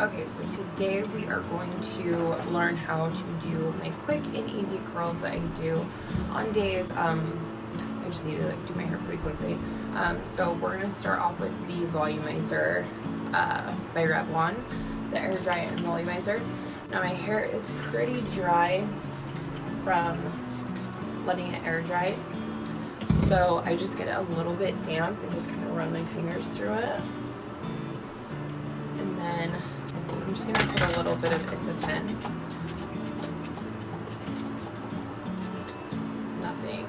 Okay, so today we are going to learn how to do my quick and easy curls that I do on days. I just need to do my hair pretty quickly. So we're gonna start off with the Volumizer by Revlon, the Air Dry and Volumizer. Now my hair is pretty dry from letting it air dry, so I just get it a little bit damp and just kind of run my fingers through it, and then I'm just gonna put a little bit of It's a 10. Nothing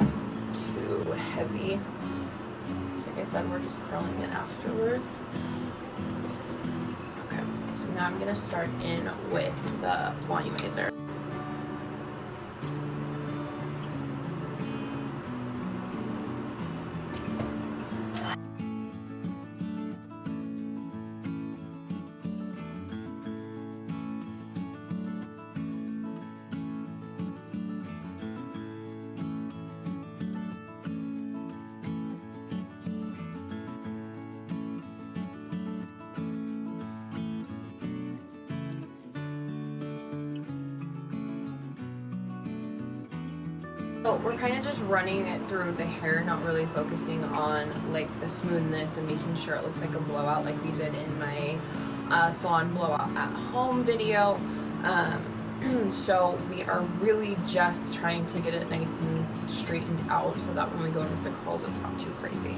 too heavy. So like I said, we're just curling it afterwards. Okay, so now I'm gonna start in with the Volumizer. So we're kind of just running it through the hair, not really focusing on like the smoothness and making sure it looks like a blowout like we did in my salon blowout at home video. So we are really just trying to get it nice and straightened out so that when we go in with the curls it's not too crazy.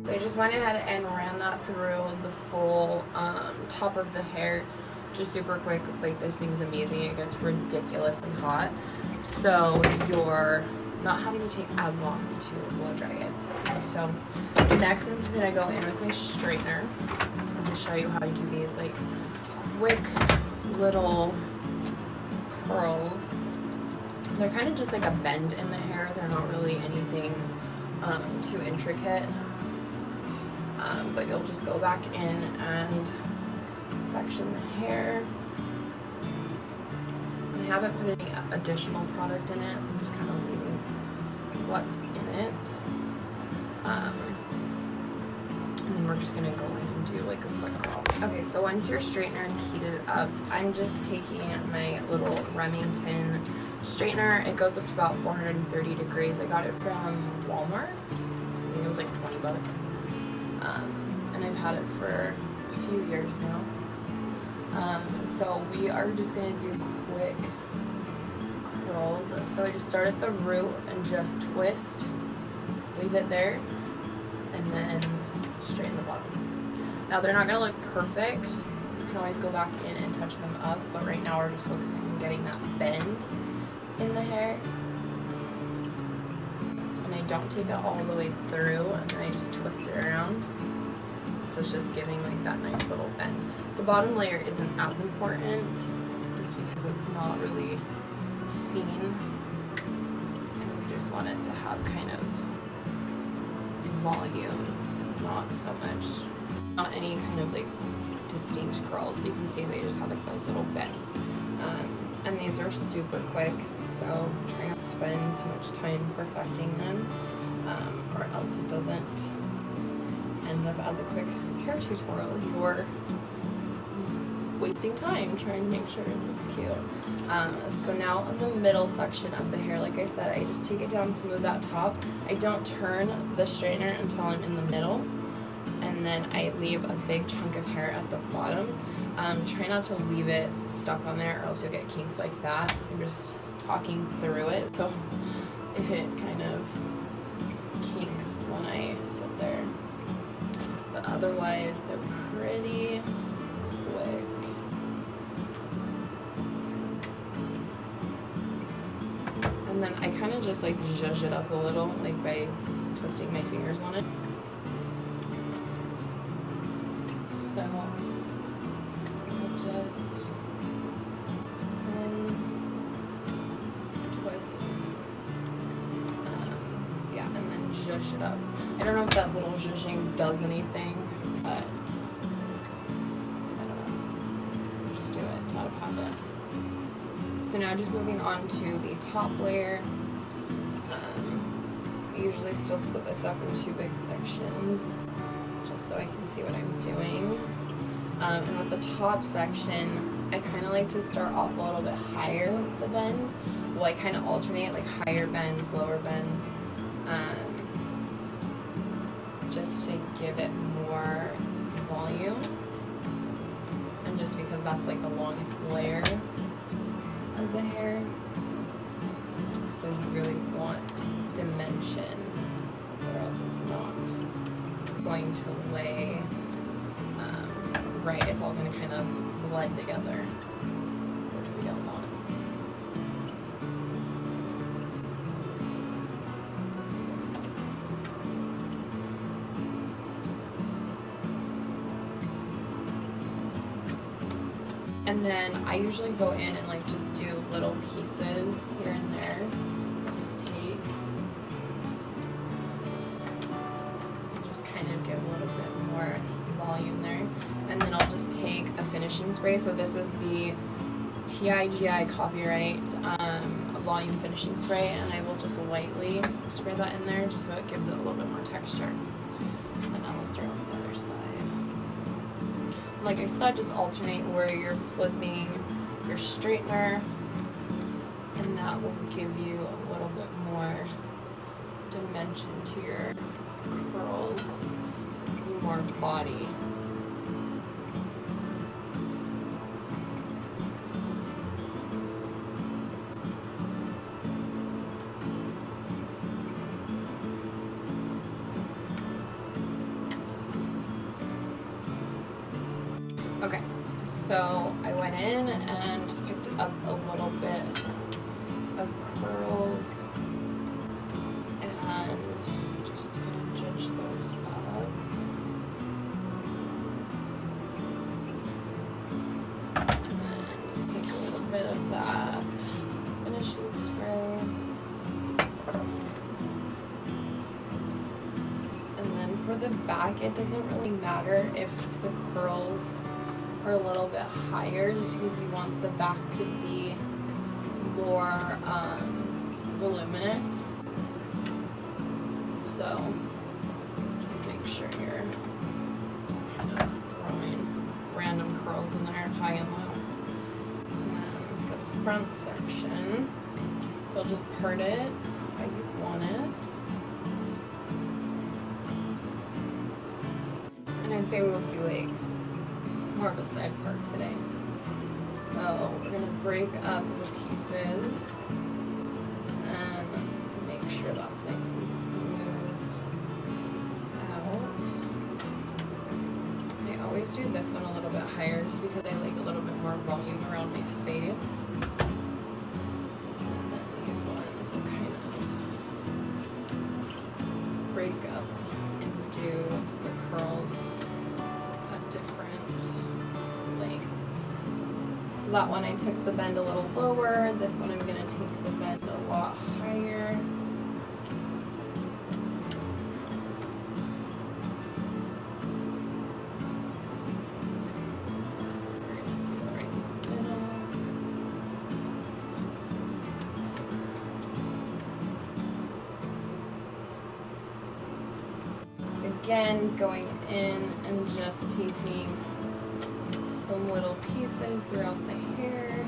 So I just went ahead and ran that through the full top of the hair, just super quick. Like, this thing's amazing. It gets ridiculously hot, so you're not having to take as long to blow dry it. So next I'm just gonna go in with my straightener and just show you how I do these like quick little curls. They're kind of just like a bend in the hair. They're not really anything too intricate. But you'll just go back in and section the hair. I haven't put any additional product in it. I'm just kind of leaving what's in it. And then we're just gonna go in and do like a quick curl. Okay, so once your straightener is heated up, I'm just taking my little Remington straightener. It goes up to about 430 degrees. I got it from Walmart. I think it was like 20 bucks. And I've had it for a few years now. So we are just gonna do quick curls. So I just start at the root and just twist, leave it there, and then straighten the bottom. Now they're not gonna look perfect. You can always go back in and touch them up, but right now we're just focusing on getting that bend in the hair. And I don't take it all the way through, and then I just twist it around. So it's just giving like that nice little bend. The bottom layer isn't as important just because it's not really seen, and we just want it to have kind of volume, not so much, not any kind of like distinct curls. You can see they just have like those little bends. And these are super quick, so try not to spend too much time perfecting them, or else it doesn't end up as a quick hair tutorial. You're wasting time trying to make sure it looks cute. So now in the middle section of the hair, like I said, I just take it down, smooth that top. I don't turn the straightener until I'm in the middle, and then I leave a big chunk of hair at the bottom. Try not to leave it stuck on there, or else you'll get kinks like that. I'm just talking through it, so it kind of kinks when I sit there. But otherwise, they're pretty quick. And then I kind of just like zhuzh it up a little, like by twisting my fingers on it. So I'll just spin, twist, yeah, and then zhuzh it up. I don't know if that little zhuzhing does anything, but I don't know. Just do it. It's not a habit. So now just moving on to the top layer. I usually still split this up in 2 big sections, just so I can see what I'm doing. And with the top section, I kind of like to start off a little bit higher with the bend. Well, I kind of alternate, like higher bends, lower bends, just to give it more volume. And just because that's like the longest layer of the hair. So you really want dimension, or else it's not going to lay right. It's all going to kind of blend together, which we don't want. And then I usually go in and like just do little pieces here and there. Just take and just kind of give a little bit more volume there. And then I'll just take a finishing spray. So this is the TIGI Copyright volume finishing spray, and I will just lightly spray that in there just so it gives it a little bit more texture. And then I will start on the other side. Like I said, just alternate where you're flipping your straightener, and that will give you a little bit more dimension to your curls, gives you more body. Okay, so I went in and picked up a little bit of curls and just gonna judge those up. And then just take a little bit of that finishing spray. And then for the back, it doesn't really matter if the curls are a little bit higher, just because you want the back to be more voluminous. So just make sure you're kind of throwing random curls in there, high and low. And then for the front section, they'll just part it how you want it. And I'd say we'll do like more of a side part today. So we're gonna break up the pieces and make sure that's nice and smoothed out. I always do this one a little bit higher just because I like a little bit more volume around my face. And then these ones will kind of break up and do the curls at different lengths. So that one I took the bend a little lower. This one I'm going to take the bend a lot higher. So we're going to do it right in the middle. Again, going in and just taking some little pieces throughout the hair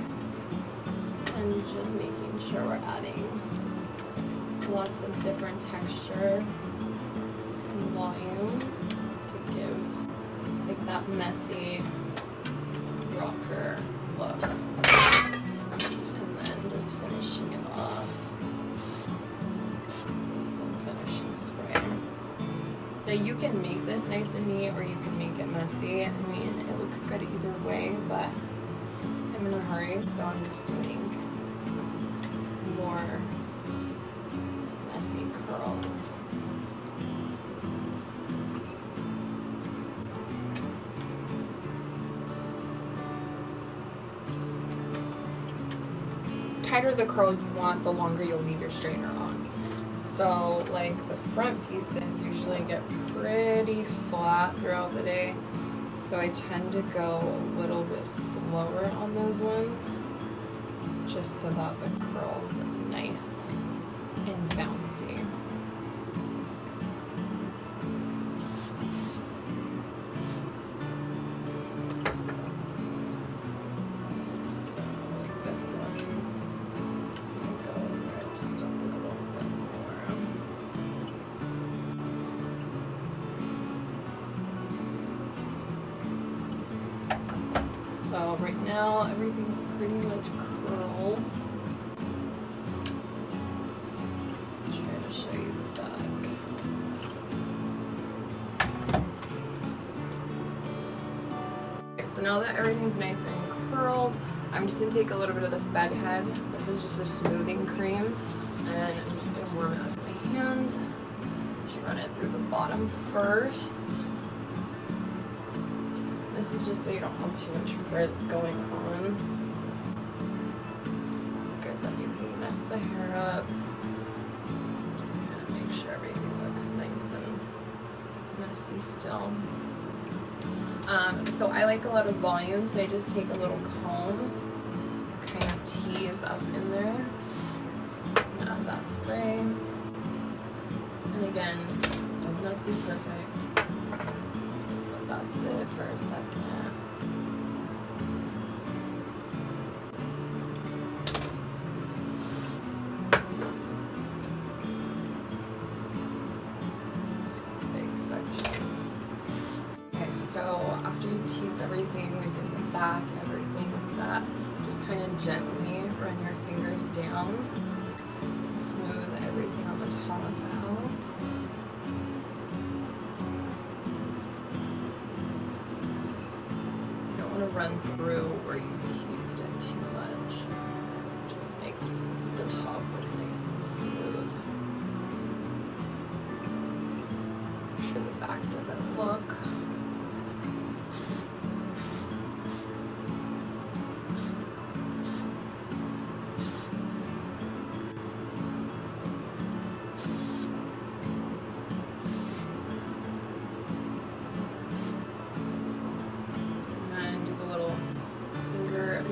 and just making sure we're adding lots of different texture and volume to give like that messy rocker look. And then just finishing it off with some finishing spray. Now you can make this nice and neat, or you can make it messy. I mean, it looks good either way, but I'm in a hurry, so I'm just doing more messy curls. tighter the curl you want, the longer you'll leave your straightener on. So like the front pieces usually get pretty flat throughout the day, so I tend to go a little bit slower on those ones, just so that the curls are nice and bouncy. So like this one, I'm gonna go over it just a little bit more. So right now everything's pretty much curled. Try to show you the back. Okay, so now that everything's nice and curled, I'm just gonna take a little bit of this bed head. This is just a smoothing cream, and I'm just gonna warm it up with my hands. Just run it through the bottom first. This is just so you don't have too much frizz going on, because then you can mess the hair up. Just kind of make sure everything looks nice and messy still. So I like a lot of volume, so I just take a little comb, kind of tease up in there, and add that spray. And again, doesn't have to be perfect. Just let that sit for a second. Just big sections. Okay, so after you tease everything, like in the back, everything like that, just kind of gently run your fingers down, smooth everything on the top out. You don't want to run through where you teased it too much. Just make the top look nice and smooth. Make sure the back doesn't look.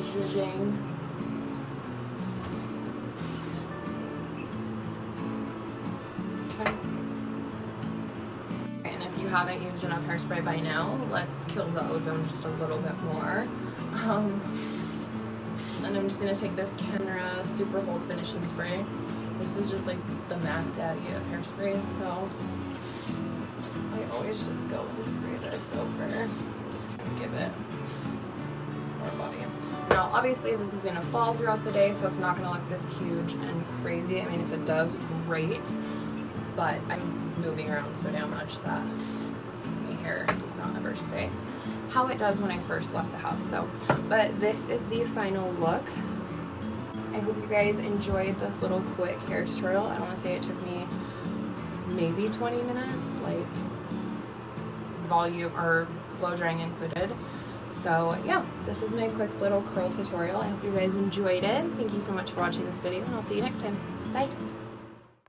Zhuzhing. Okay. And if you haven't used enough hairspray by now, let's kill the ozone just a little bit more. And I'm just gonna take this Kenra Super Hold Finishing Spray. This is just like the Mac Daddy of hairspray, so I always just go and spray this over. Just kind of give it more body. Now, obviously, this is gonna fall throughout the day, so it's not gonna look this huge and crazy. I mean, if it does, great. But I'm moving around so damn much that my hair does not ever stay how it does when I first left the house. So, but this is the final look. I hope you guys enjoyed this little quick hair tutorial. I want to say it took me maybe 20 minutes, like volume or blow drying included. So yeah, this is my quick little curl tutorial. I hope you guys enjoyed it. Thank you so much for watching this video, and I'll see you next time. Bye.